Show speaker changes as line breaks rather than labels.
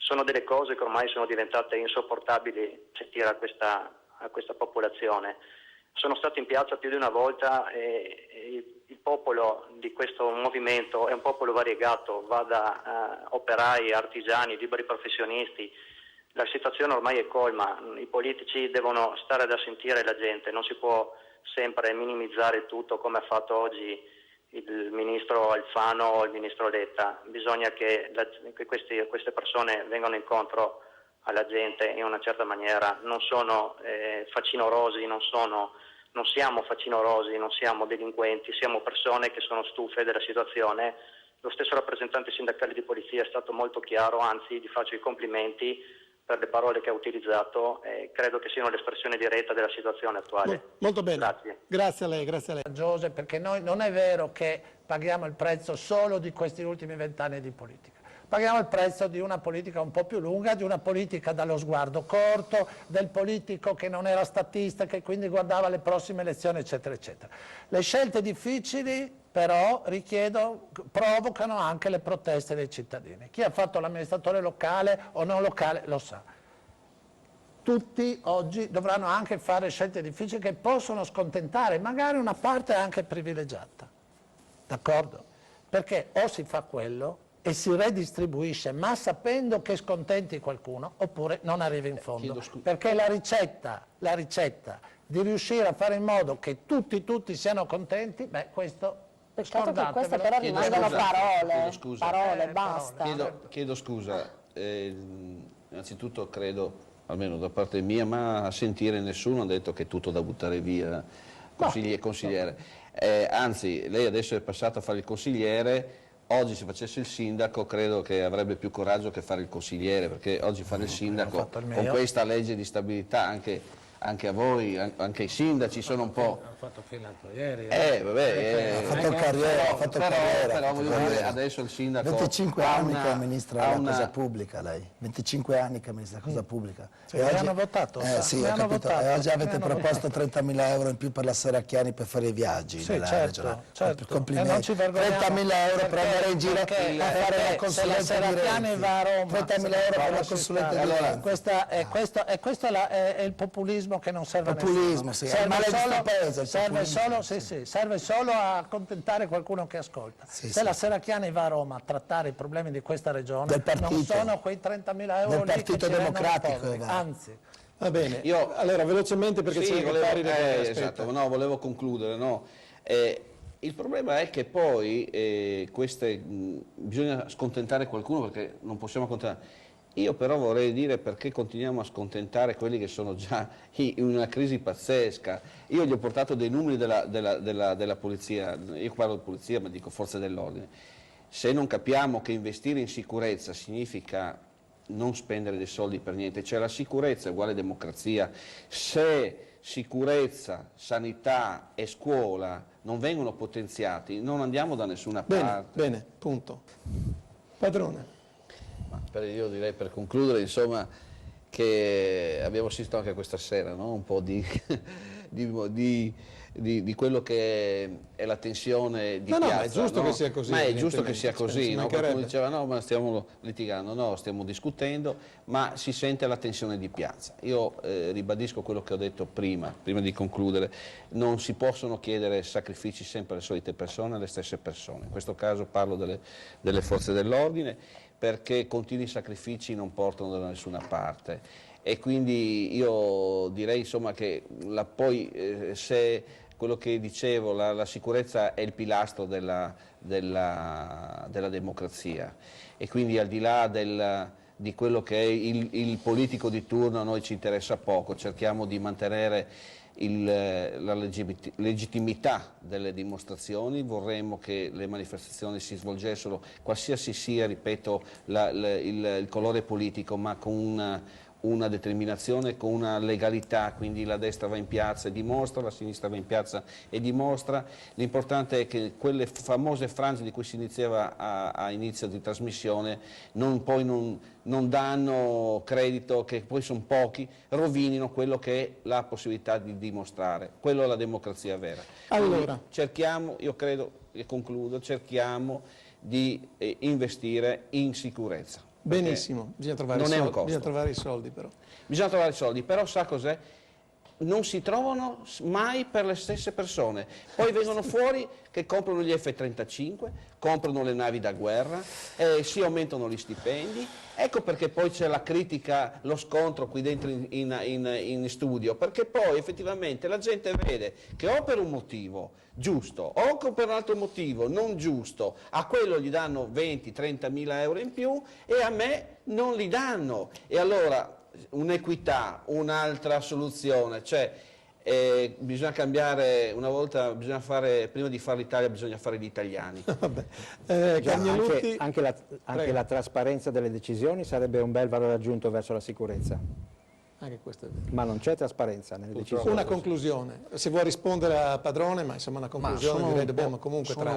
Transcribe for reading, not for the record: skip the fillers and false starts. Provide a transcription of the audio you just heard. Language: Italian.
sono delle cose che ormai sono diventate insopportabili sentire a questa popolazione. Sono stato in piazza più di una volta e il popolo di questo movimento è un popolo variegato, va da operai, artigiani, liberi professionisti. La situazione ormai è colma, i politici devono stare ad assentire la gente, non si può sempre minimizzare tutto come ha fatto oggi il ministro Alfano o il ministro Letta. Bisogna che queste persone vengano incontro alla gente in una certa maniera, non sono facinorosi, non siamo facinorosi, non siamo delinquenti, siamo persone che sono stufe della situazione. Lo stesso rappresentante sindacale di polizia è stato molto chiaro, anzi gli faccio i complimenti per le parole che ha utilizzato, credo che siano l'espressione diretta della situazione attuale.
Molto bene,
grazie.
Grazie a lei.
Giuseppe, perché noi non è vero che paghiamo il prezzo solo di questi ultimi 20 anni di politica. Paghiamo il prezzo di una politica un po' più lunga, di una politica dallo sguardo corto, del politico che non era statista, che quindi guardava le prossime elezioni, eccetera, eccetera. Le scelte difficili però provocano anche le proteste dei cittadini. Chi ha fatto l'amministratore locale o non locale lo sa. Tutti oggi dovranno anche fare scelte difficili che possono scontentare magari una parte anche privilegiata, d'accordo? Perché o si fa quello e si redistribuisce, ma sapendo che scontenti qualcuno, oppure non arriva in fondo. Perché la ricetta di riuscire a fare in modo che tutti siano contenti, beh, questo
peccato che queste però rimangano parole, basta.
Chiedo scusa, innanzitutto credo, almeno da parte mia, ma a sentire nessuno ha detto che è tutto da buttare via, consigliere. Anzi, lei adesso è passato a fare il consigliere. Oggi se facesse il sindaco credo che avrebbe più coraggio che fare il consigliere, perché oggi fare il sindaco con questa legge di stabilità anche a voi, anche i sindaci sono un po'...
Ho fatto fino all'altro ieri.
Ha
fatto carriera,
però voglio dire, adesso il sindaco
25 anni che amministra la cosa pubblica lei, 25 anni che amministra la cosa pubblica.
E oggi hanno votato,
sì, ho capito. E oggi avete proposto 30.000 euro in più per la Serracchiani per fare i viaggi nella regione. Complimenti. 30.000 euro per andare in giro a fare la consulente di Renzi. 30.000 euro per la consulente di Renzi.
Questo è il populismo che non serve a
nessuno. Sì,
serve solo a accontentare qualcuno che ascolta. Se la Serracchiani va a Roma a trattare i problemi di questa regione, non sono quei 30.000 euro lì che ci
Democratico,
anzi.
Va bene, allora velocemente perché c'è
volevo concludere. Il problema è che poi bisogna scontentare qualcuno, perché non possiamo accontentare. Io però vorrei dire perché continuiamo a scontentare quelli che sono già in una crisi pazzesca. Io gli ho portato dei numeri della polizia, io parlo di polizia ma dico forze dell'ordine. Se non capiamo che investire in sicurezza significa non spendere dei soldi per niente, cioè la sicurezza è uguale democrazia. Se sicurezza, sanità e scuola non vengono potenziati non andiamo da nessuna parte.
Bene, punto. Padrone.
Io direi per concludere insomma che abbiamo assistito anche questa sera, no? Un po' di quello che è la tensione di piazza.
Ma è giusto che sia così.
Ma è giusto che sia così, no? Qualcuno diceva no, ma stiamo litigando, no, stiamo discutendo, ma si sente la tensione di piazza. Io ribadisco quello che ho detto prima di concludere, non si possono chiedere sacrifici sempre alle solite persone, alle stesse persone. In questo caso parlo delle forze dell'ordine, perché continui sacrifici non portano da nessuna parte. E quindi io direi insomma che se quello che dicevo, la sicurezza è il pilastro della democrazia, e quindi al di là di quello che è il politico di turno a noi ci interessa poco, cerchiamo di mantenere la legittimità delle dimostrazioni, vorremmo che le manifestazioni si svolgessero, qualsiasi sia, ripeto, il colore politico, ma con una determinazione, con una legalità, quindi la destra va in piazza e dimostra, la sinistra va in piazza e dimostra. L'importante è che quelle famose frange di cui si iniziava a inizio di trasmissione non danno credito, che poi sono pochi, rovinino quello che è la possibilità di dimostrare. Quello è la democrazia vera.
Allora,
cerchiamo, io credo, e concludo, cerchiamo di investire in sicurezza.
Benissimo, bisogna trovare,
non
i
è un
soldi,
costo.
bisogna trovare i soldi però.
Bisogna trovare i soldi, però sa cos'è? Non si trovano mai per le stesse persone. Poi vengono fuori che comprano gli F-35, comprano le navi da guerra, si aumentano gli stipendi. Ecco perché poi c'è la critica, lo scontro qui dentro in studio, perché poi effettivamente la gente vede che o per un motivo giusto o per un altro motivo non giusto, a quello gli danno 20-30 mila euro in più e a me non li danno. E allora un'equità, un'altra soluzione, cioè bisogna cambiare, una volta bisogna fare, prima di fare l'Italia bisogna fare gli italiani.
Anche la trasparenza delle decisioni sarebbe un bel valore aggiunto verso la sicurezza.
Anche questo è vero.
Ma non c'è trasparenza nelle decisioni.
Una conclusione, se vuoi rispondere a Padrone, ma insomma una conclusione direi dobbiamo comunque trarre.